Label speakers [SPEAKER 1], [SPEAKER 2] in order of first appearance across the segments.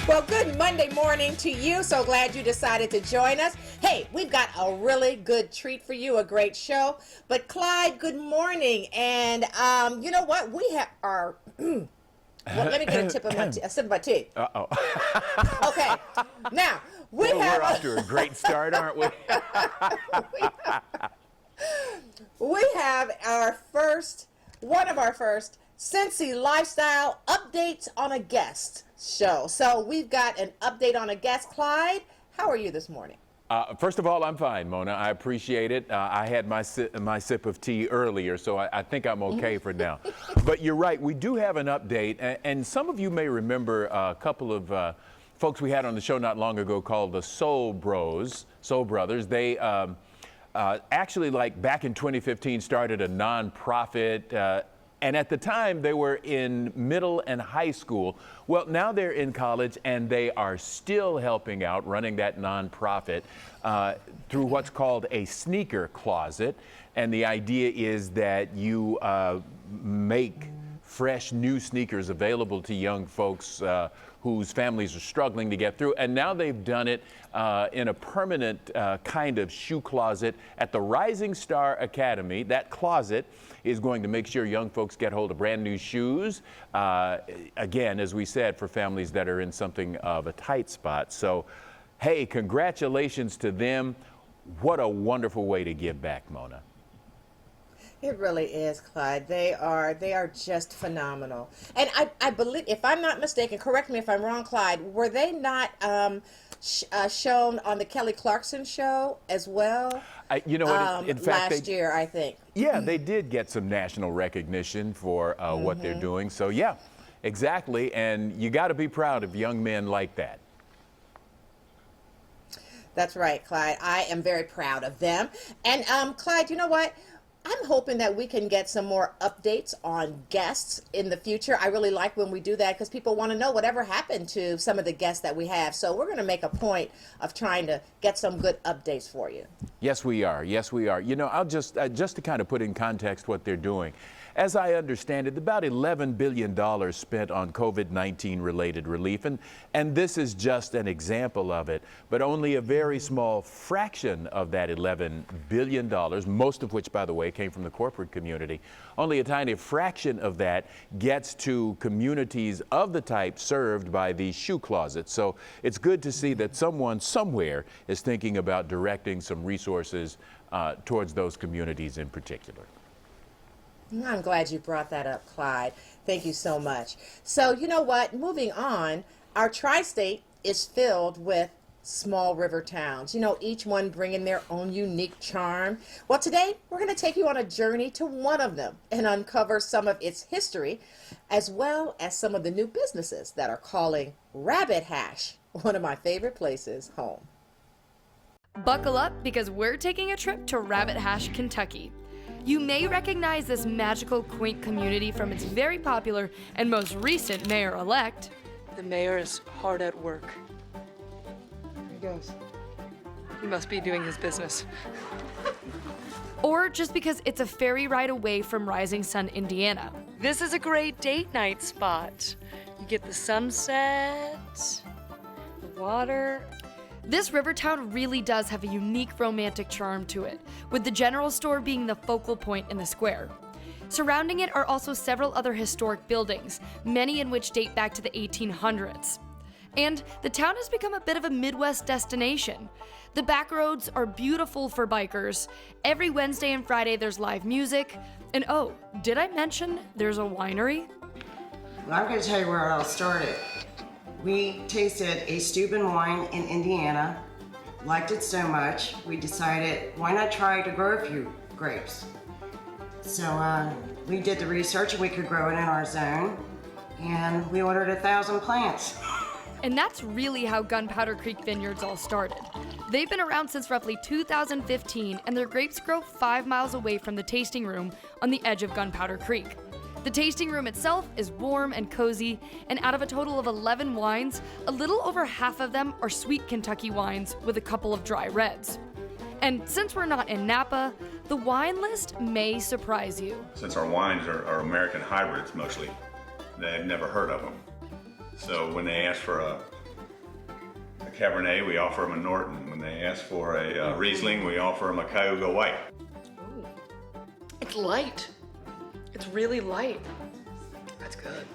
[SPEAKER 1] Well, good Monday morning to you. So glad you decided to join us. Hey, we've got a really good treat for you, a great show. But Clyde, good morning. And you know what? We have our... well, let me get a sip of my tea.
[SPEAKER 2] Uh-oh.
[SPEAKER 1] Okay. Now, we're
[SPEAKER 2] off to a great start, aren't we?
[SPEAKER 1] We have one of our first Cincy Lifestyle updates on a guest show. So we've got an update on a guest. Clyde, how are you this morning?
[SPEAKER 2] First of all, I'm fine, Mona. I appreciate it. I had my sip of tea earlier, so I think I'm okay for now. But you're right, we do have an update, and some of you may remember a couple of folks we had on the show not long ago called the Soul Brothers. They actually, like back in 2015, started a nonprofit. And at the time, they were in middle and high school. Well, now they're in college, and they are still helping out, running that nonprofit through what's called a sneaker closet. And the idea is that you make fresh new sneakers available to young folks whose families are struggling to get through. And now they've done it in a permanent kind of shoe closet at the Rising Star Academy. That closet is going to make sure young folks get hold of brand new shoes. Again, as we said, for families that are in something of a tight spot. So, hey, congratulations to them. What a wonderful way to give back, Mona.
[SPEAKER 1] It really is, Clyde. They are just phenomenal. And I believe, if I'm not mistaken, correct me if I'm wrong, Clyde, were they not shown on the Kelly Clarkson show as well?
[SPEAKER 2] You know what, in fact,
[SPEAKER 1] last year, I think.
[SPEAKER 2] Yeah, they did get some national recognition for what they're doing. So, yeah, exactly. And you got to be proud of young men like that.
[SPEAKER 1] That's right, Clyde. I am very proud of them. And, Clyde, you know what? I'm hoping that we can get some more updates on guests in the future. I really like when we do that because people want to know whatever happened to some of the guests that we have. So we're going to make a point of trying to get some good updates for you.
[SPEAKER 2] Yes, we are. Yes, we are. You know, I'll just to kind of put in context what they're doing. As I understand it, about $11 billion spent on COVID-19 related relief, and this is just an example of it, but only a very small fraction of that $11 billion, most of which, by the way, came from the corporate community, only a tiny fraction of that gets to communities of the type served by these shoe closets. So it's good to see that someone somewhere is thinking about directing some resources towards those communities in particular.
[SPEAKER 1] I'm glad you brought that up, Clyde. Thank you so much. So, you know what? Moving on, our tri-state is filled with small river towns, you know, each one bringing their own unique charm. Well, today we're going to take you on a journey to one of them and uncover some of its history, as well as some of the new businesses that are calling Rabbit Hash, one of my favorite places, home.
[SPEAKER 3] Buckle up because we're taking a trip to Rabbit Hash, Kentucky. You may recognize this magical, quaint community from its very popular and most recent mayor-elect.
[SPEAKER 4] The mayor is hard at work. There he goes. He must be doing his business.
[SPEAKER 3] Or just because it's a ferry ride away from Rising Sun, Indiana.
[SPEAKER 4] This is a great date night spot. You get the sunset, the water.
[SPEAKER 3] This river town really does have a unique romantic charm to it, with the general store being the focal point in the square. Surrounding it are also several other historic buildings, many in which date back to the 1800s. And the town has become a bit of a Midwest destination. The back roads are beautiful for bikers. Every Wednesday and Friday there's live music. And oh, did I mention there's a winery?
[SPEAKER 5] Well, I'm going to tell you where it all started. We tasted a Steuben wine in Indiana, liked it so much, we decided why not try to grow a few grapes. So we did the research and we could grow it in our zone, and we ordered 1,000 plants.
[SPEAKER 3] And that's really how Gunpowder Creek Vineyards all started. They've been around since roughly 2015, and their grapes grow 5 miles away from the tasting room on the edge of Gunpowder Creek. The tasting room itself is warm and cozy, and out of a total of 11 wines, a little over half of them are sweet Kentucky wines with a couple of dry reds. And since we're not in Napa, the wine list may surprise you.
[SPEAKER 6] Since our wines are American hybrids mostly, they've never heard of them. So when they ask for a Cabernet, we offer them a Norton. When they ask for a Riesling, we offer them a Cayuga White.
[SPEAKER 4] Ooh. It's light. It's really light. That's good.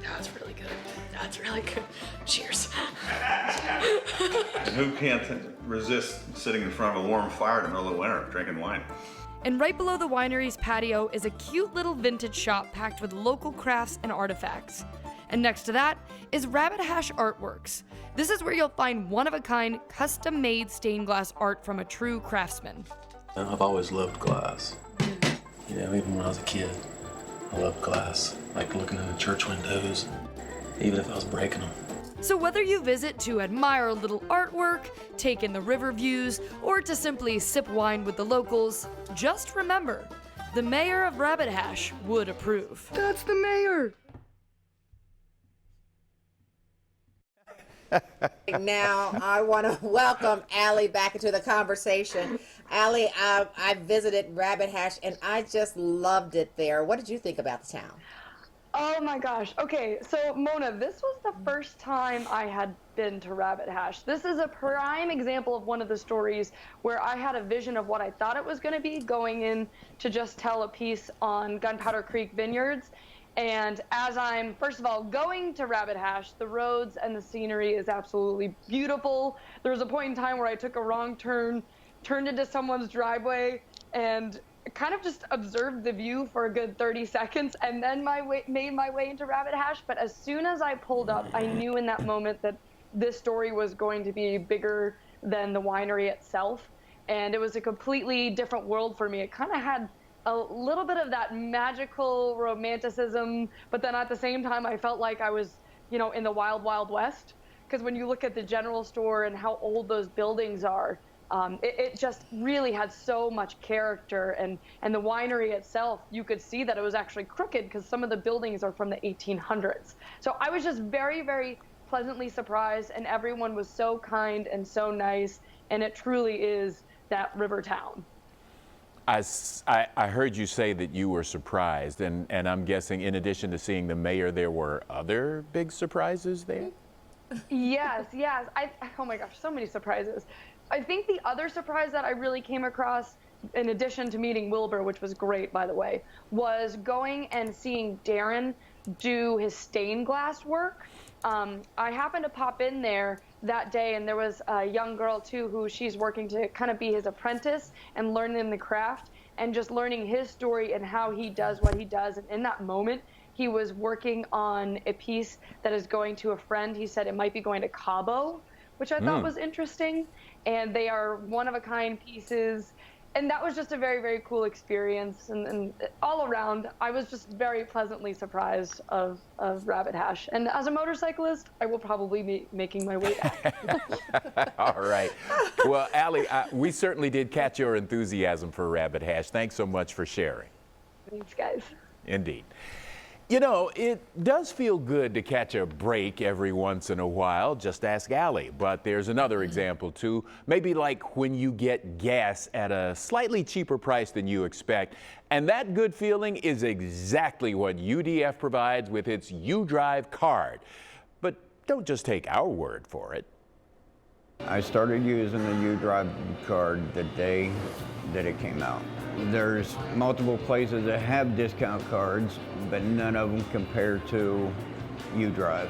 [SPEAKER 4] That's really good. That's really good. Cheers.
[SPEAKER 6] And who can't resist sitting in front of a warm fire in the middle of winter drinking wine?
[SPEAKER 3] And right below the winery's patio is a cute little vintage shop packed with local crafts and artifacts. And next to that is Rabbit Hash Artworks. This is where you'll find one-of-a-kind, custom-made stained glass art from a true craftsman.
[SPEAKER 7] I've always loved glass. Even when I was a kid, I loved glass. Like looking in the church windows, even if I was breaking them.
[SPEAKER 3] So whether you visit to admire a little artwork, take in the river views, or to simply sip wine with the locals, just remember, the mayor of Rabbit Hash would approve.
[SPEAKER 4] That's the mayor.
[SPEAKER 1] Now, I want to welcome Allie back into the conversation. Allie, I visited Rabbit Hash and I just loved it there. What did you think about the town?
[SPEAKER 8] Oh my gosh. Okay, so Mona, this was the first time I had been to Rabbit Hash. This is a prime example of one of the stories where I had a vision of what I thought it was going to be going in to just tell a piece on Gunpowder Creek Vineyards. And as I'm, first of all, going to Rabbit Hash, the roads and the scenery is absolutely beautiful. There was a point in time where I took a wrong turn, turned into someone's driveway, and kind of just observed the view for a good 30 seconds and then made my way into Rabbit Hash. But as soon as I pulled up, I knew in that moment that this story was going to be bigger than the winery itself. And it was a completely different world for me. It kind of had a little bit of that magical romanticism, but then at the same time, I felt like I was, in the wild, wild west. Because when you look at the general store and how old those buildings are, it just really had so much character, and the winery itself, you could see that it was actually crooked because some of the buildings are from the 1800s. So I was just very, very pleasantly surprised, and everyone was so kind and so nice, and it truly is that river town.
[SPEAKER 2] I heard you say that you were surprised, and I'm guessing in addition to seeing the mayor, there were other big surprises there?
[SPEAKER 8] Yes. Oh my gosh, so many surprises. I think the other surprise that I really came across, in addition to meeting Wilbur, which was great, by the way, was going and seeing Darren do his stained glass work. I happened to pop in there that day, and there was a young girl, too, who she's working to kind of be his apprentice and learning the craft and just learning his story and how he does what he does. And in that moment, he was working on a piece that is going to a friend. He said it might be going to Cabo, which I thought was interesting. And they are one-of-a-kind pieces. And that was just a very, very cool experience. And all around, I was just very pleasantly surprised of Rabbit Hash. And as a motorcyclist, I will probably be making my way back.
[SPEAKER 2] All right. Well, Allie, we certainly did catch your enthusiasm for Rabbit Hash. Thanks so much for sharing.
[SPEAKER 8] Thanks, guys.
[SPEAKER 2] Indeed. It does feel good to catch a break every once in a while. Just ask Allie. But there's another example, too. Maybe like when you get gas at a slightly cheaper price than you expect. And that good feeling is exactly what UDF provides with its UDrive card. But don't just take our word for it.
[SPEAKER 9] I started using the UDrive card the day that it came out. There's multiple places that have discount cards, but none of them compare to UDrive.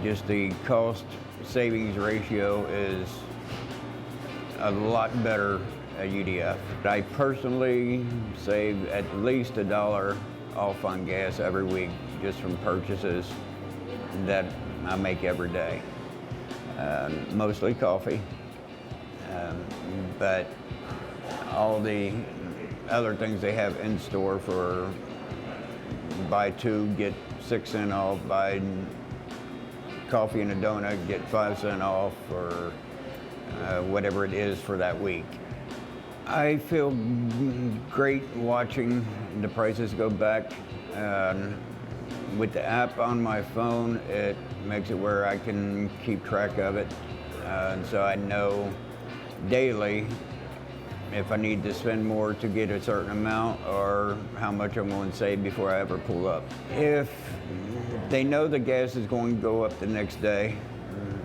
[SPEAKER 9] Just the cost savings ratio is a lot better at UDF. I personally save at least $1 off on gas every week just from purchases that I make every day. Mostly coffee, but all the other things they have in store for buy 2, get 6 cents off, buy coffee and a donut, get 5 cents off, or whatever it is for that week. I feel great watching the prices go back. With the app on my phone, it makes it where I can keep track of it. And so I know daily if I need to spend more to get a certain amount or how much I'm going to save before I ever pull up. If they know the gas is going to go up the next day,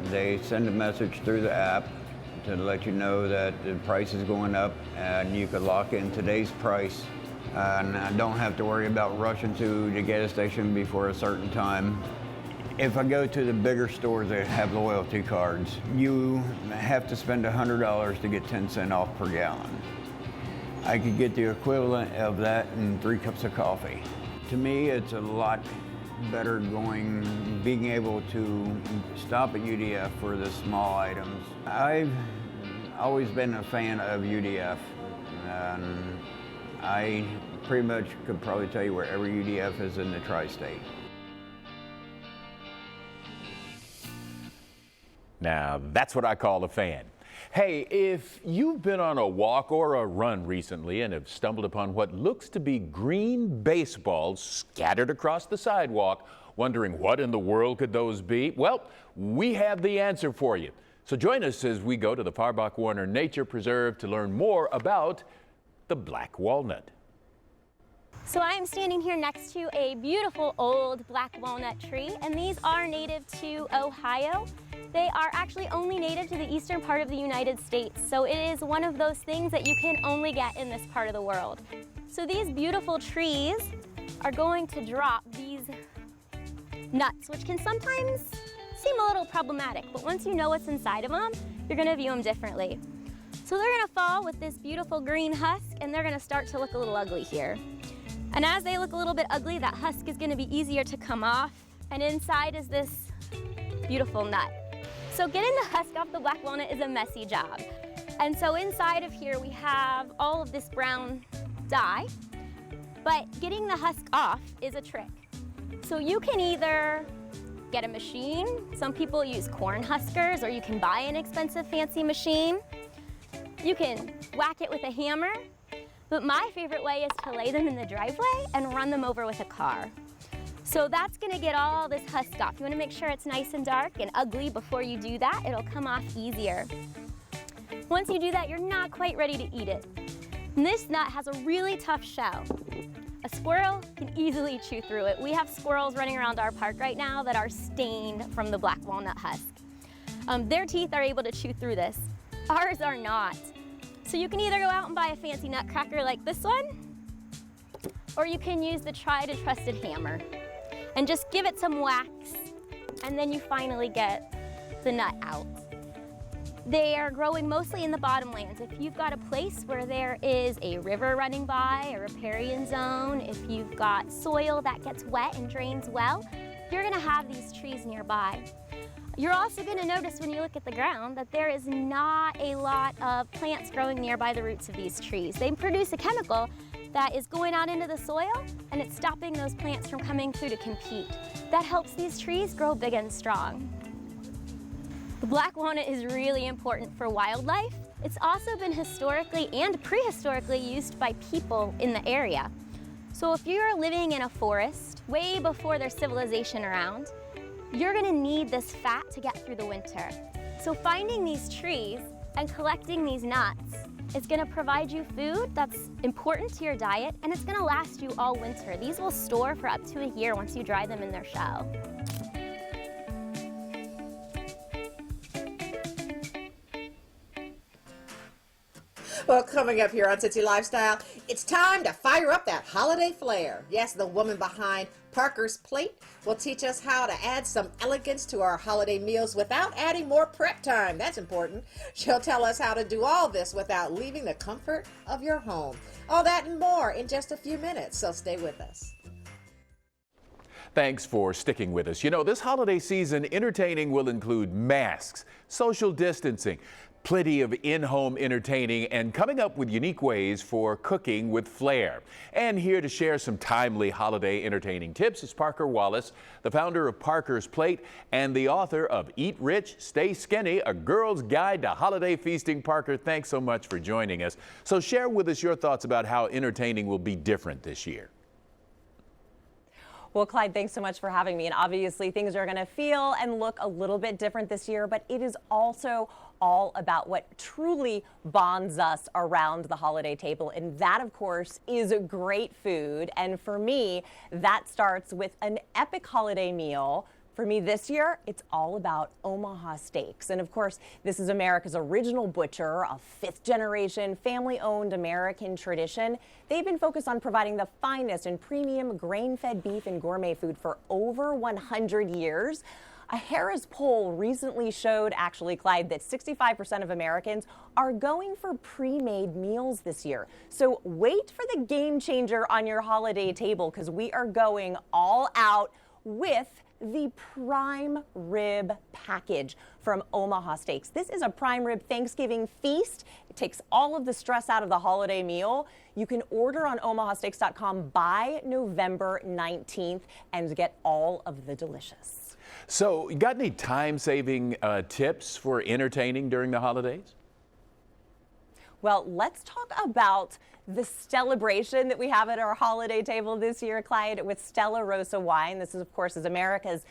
[SPEAKER 9] They send a message through the app to let you know that the price is going up and you could lock in today's price. And I don't have to worry about rushing to the gas station before a certain time. If I go to the bigger stores that have loyalty cards, you have to spend $100 to get 10 cents off per gallon. I could get the equivalent of that in 3 cups of coffee. To me, it's a lot better being able to stop at UDF for the small items. I've always been a fan of UDF, and I pretty much could probably tell you where every UDF is in the tri-state.
[SPEAKER 2] Now, that's what I call a fan. Hey, if you've been on a walk or a run recently and have stumbled upon what looks to be green baseballs scattered across the sidewalk, wondering what in the world could those be, well, we have the answer for you. So join us as we go to the Farbach-Warner Nature Preserve to learn more about the black walnut.
[SPEAKER 10] So I'm standing here next to a beautiful old black walnut tree, and these are native to Ohio. They are actually only native to the eastern part of the United States, so it is one of those things that you can only get in this part of the world. So these beautiful trees are going to drop these nuts, which can sometimes seem a little problematic, but once you know what's inside of them, you're gonna view them differently. So they're gonna fall with this beautiful green husk, and they're gonna start to look a little ugly here. And as they look a little bit ugly, that husk is gonna be easier to come off, and inside is this beautiful nut. So getting the husk off the black walnut is a messy job. And so inside of here we have all of this brown dye, but getting the husk off is a trick. So you can either get a machine, some people use corn huskers, or you can buy an expensive fancy machine. You can whack it with a hammer, but my favorite way is to lay them in the driveway and run them over with a car. So that's gonna get all this husk off. You wanna make sure it's nice and dark and ugly before you do that. It'll come off easier. Once you do that, you're not quite ready to eat it. And this nut has a really tough shell. A squirrel can easily chew through it. We have squirrels running around our park right now that are stained from the black walnut husk. Their teeth are able to chew through this. Ours are not. So you can either go out and buy a fancy nutcracker like this one, or you can use the tried and trusted hammer and just give it some wax, and then you finally get the nut out. They are growing mostly in the bottomlands. If you've got a place where there is a river running by, a riparian zone, if you've got soil that gets wet and drains well, you're gonna have these trees nearby. You're also gonna notice when you look at the ground that there is not a lot of plants growing nearby the roots of these trees. They produce a chemical that is going out into the soil, and it's stopping those plants from coming through to compete. That helps these trees grow big and strong. The black walnut is really important for wildlife. It's also been historically and prehistorically used by people in the area. So if you're living in a forest way before there's civilization around, you're gonna need this fat to get through the winter. So finding these trees and collecting these nuts is gonna provide you food that's important to your diet, and it's gonna last you all winter. These will store for up to a year once you dry them in their shell.
[SPEAKER 1] Well, coming up here on Cincy Lifestyle, it's time to fire up that holiday flair. Yes, the woman behind Parker's Plate will teach us how to add some elegance to our holiday meals without adding more prep time. That's important. She'll tell us how to do all this without leaving the comfort of your home. All that and more in just a few minutes, so stay with us.
[SPEAKER 2] Thanks for sticking with us. You know, this holiday season, entertaining will include masks, social distancing, plenty of in-home entertaining, and coming up with unique ways for cooking with flair. And here to share some timely holiday entertaining tips is Parker Wallace, the founder of Parker's Plate and the author of Eat Rich, Stay Skinny, A Girl's Guide to Holiday Feasting. Parker, thanks so much for joining us. So share with us your thoughts about how entertaining will be different this year.
[SPEAKER 11] Well, Clyde, thanks so much for having me. And obviously things are going to feel and look a little bit different this year, but it is also all about what truly bonds us around the holiday table. And that, of course, is great food. And for me, that starts with an epic holiday meal For me this year, it's all about Omaha steaks. And of course, this is America's original butcher, a fifth-generation, family-owned American tradition. They've been focused on providing the finest and premium grain-fed beef and gourmet food for over 100 years. A Harris poll recently showed, actually, Clyde, that 65% of Americans are going for pre-made meals this year. So wait for the game changer on your holiday table, because we are going all out with the prime rib package from Omaha Steaks. This is a prime rib Thanksgiving feast. It takes all of the stress out of the holiday meal. You can order on omahasteaks.com by November 19th and get all of the delicious.
[SPEAKER 2] So, you got any time-saving tips for entertaining during the holidays?
[SPEAKER 11] Well, let's talk about the celebration that we have at our holiday table this year, Clyde, with Stella Rosa wine. This is, of course, America's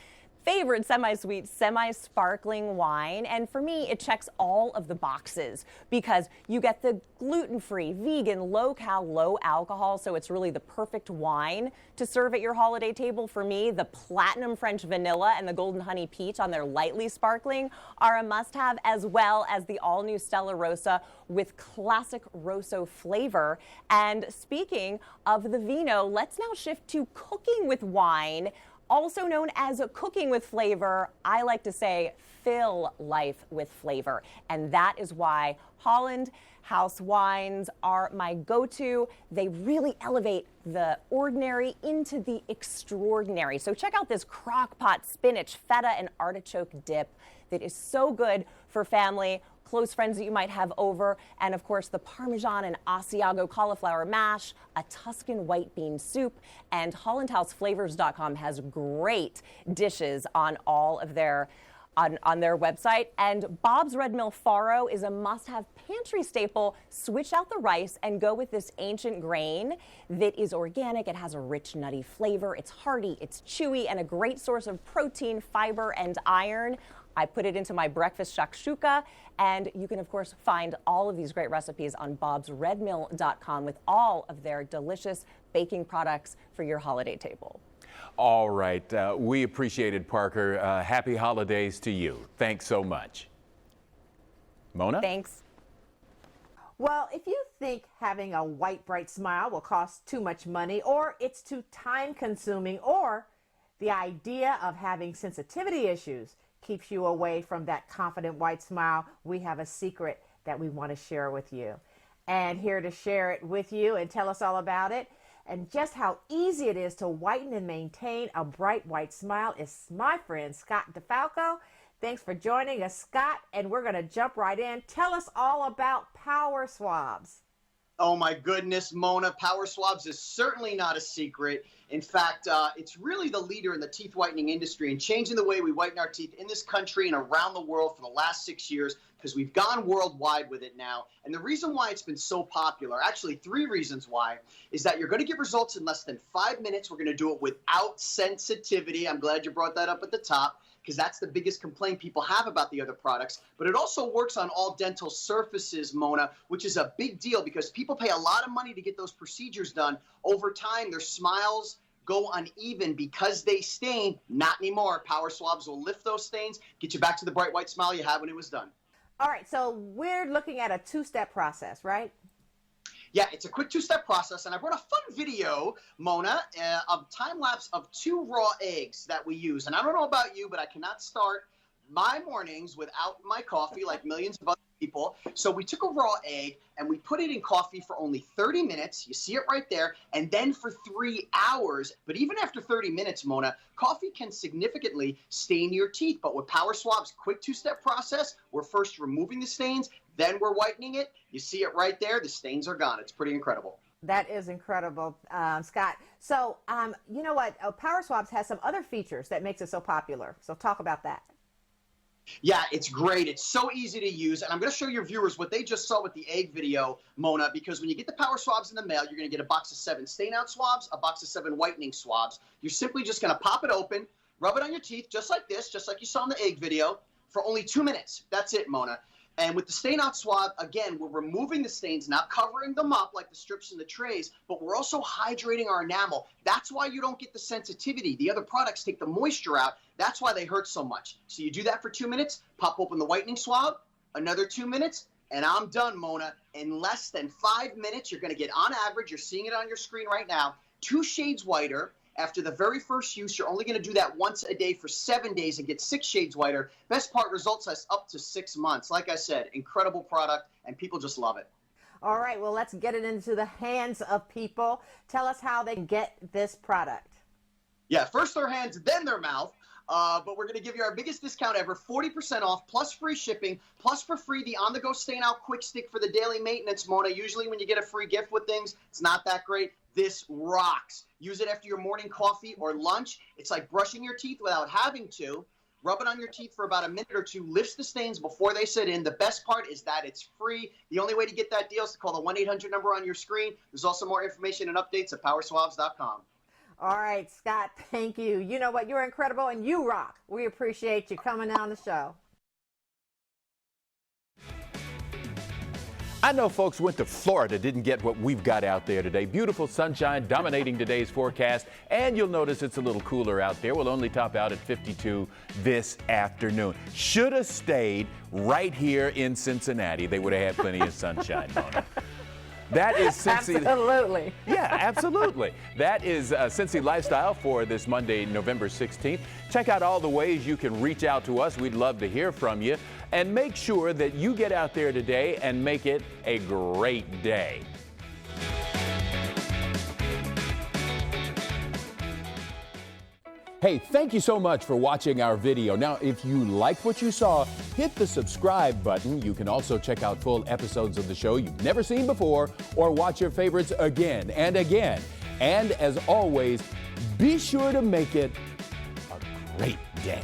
[SPEAKER 11] favorite semi-sweet, semi-sparkling wine. And for me, it checks all of the boxes because you get the gluten-free, vegan, low-cal, low-alcohol. So it's really the perfect wine to serve at your holiday table. For me, the platinum French vanilla and the golden honey peach on their lightly sparkling are a must-have, as well as the all-new Stella Rosa with classic Rosso flavor. And speaking of the vino, let's now shift to cooking with wine, also known as cooking with flavor. I like to say fill life with flavor. And that is why Holland House wines are my go-to. They really elevate the ordinary into the extraordinary. So check out this crock pot spinach, feta, and artichoke dip that is so good for family, close friends that you might have over, and of course the Parmesan and Asiago cauliflower mash, a Tuscan white bean soup, and HollandHouseFlavors.com has great dishes on all of their on their website. And Bob's Red Mill Faro is a must-have pantry staple. Switch out the rice and go with this ancient grain that is organic. It has a rich, nutty flavor. It's hearty, it's chewy, and a great source of protein, fiber, and iron. I put it into my breakfast shakshuka, and you can, of course, find all of these great recipes on bobsredmill.com with all of their delicious baking products for your holiday table.
[SPEAKER 2] All right. We appreciate it, Parker. Happy holidays to you. Thanks so much. Mona?
[SPEAKER 11] Thanks.
[SPEAKER 1] Well, if you think having a white, bright smile will cost too much money, or it's too time-consuming, or the idea of having sensitivity issues keeps you away from that confident white smile, we have a secret that we want to share with you. And here to share it with you and tell us all about it and just how easy it is to whiten and maintain a bright white smile is my friend Scott DeFalco. Thanks for joining us, Scott, and we're going to jump right in. Tell us all about Power Swabs.
[SPEAKER 12] Oh my goodness, Mona, Power Swabs is certainly not a secret. In fact, it's really the leader in the teeth whitening industry and changing the way we whiten our teeth in this country and around the world for the last 6 years, because we've gone worldwide with it now. And the reason why it's been so popular, actually 3 reasons why, is that you're going to get results in less than 5 minutes. We're going to do it without sensitivity. I'm glad you brought that up at the top, because that's the biggest complaint people have about the other products. But it also works on all dental surfaces, Mona, which is a big deal because people pay a lot of money to get those procedures done. Over time, their smiles go uneven because they stain. Not anymore. Power Swabs will lift those stains, get you back to the bright white smile you had when it was done.
[SPEAKER 1] All right, so we're looking at a 2-step process, right?
[SPEAKER 12] Yeah, it's a quick 2-step process, and I brought a fun video, Mona, of time-lapse of 2 raw eggs that we use. And I don't know about you, but I cannot start my mornings without my coffee like millions of other people. So we took a raw egg, and we put it in coffee for only 30 minutes. You see it right there. And then for 3 hours. But even after 30 minutes, Mona, coffee can significantly stain your teeth. But with Power Swab's quick 2-step process, we're first removing the stains, then we're whitening it. You see it right there. The stains are gone. It's pretty incredible.
[SPEAKER 1] That is incredible, Scott. So, you know what? Power Swabs has some other features that makes it so popular. So talk about that.
[SPEAKER 12] Yeah, it's great. It's so easy to use. And I'm going to show your viewers what they just saw with the egg video, Mona, because when you get the Power Swabs in the mail, you're going to get a box of 7 stain-out swabs, a box of 7 whitening swabs. You're simply just going to pop it open, rub it on your teeth just like this, just like you saw in the egg video, for only 2 minutes. That's it, Mona. And with the stain out swab, again, we're removing the stains, not covering them up like the strips in the trays, but we're also hydrating our enamel. That's why you don't get the sensitivity. The other products take the moisture out. That's why they hurt so much. So you do that for 2 minutes, pop open the whitening swab, another 2 minutes, and I'm done, Mona. In less than 5 minutes, you're going to get, on average, you're seeing it on your screen right now, 2 shades whiter. After the very first use, you're only going to do that once a day for 7 days and get 6 shades whiter. Best part, results last up to 6 months. Like I said, incredible product, and people just love it.
[SPEAKER 1] All right, well, let's get it into the hands of people. Tell us how they can get this product.
[SPEAKER 12] Yeah, first their hands, then their mouth. But we're going to give you our biggest discount ever, 40% off, plus free shipping, plus for free the on-the-go stain-out quick stick for the daily maintenance, Mona. Usually when you get a free gift with things, it's not that great. This rocks. Use it after your morning coffee or lunch. It's like brushing your teeth without having to. Rub it on your teeth for about a minute or two. Lifts the stains before they set in. The best part is that it's free. The only way to get that deal is to call the 1-800 number on your screen. There's also more information and updates at powerswabs.com.
[SPEAKER 1] All right, Scott, thank you. You know what? You're incredible and you rock. We appreciate you coming on the show.
[SPEAKER 2] I know folks went to Florida, didn't get what we've got out there today. Beautiful sunshine dominating today's forecast, and you'll notice it's a little cooler out there. We'll only top out at 52 this afternoon. Should have stayed right here in Cincinnati. They would have had plenty of sunshine, Mona. That is Cincy.
[SPEAKER 1] Absolutely.
[SPEAKER 2] Yeah, absolutely. That is Cincy Lifestyle for this Monday, November 16th. Check out all the ways you can reach out to us. We'd love to hear from you. And make sure that you get out there today and make it a great day. Hey, thank you so much for watching our video. Now, if you liked what you saw, hit the subscribe button. You can also check out full episodes of the show you've never seen before or watch your favorites again and again. And as always, be sure to make it a great day.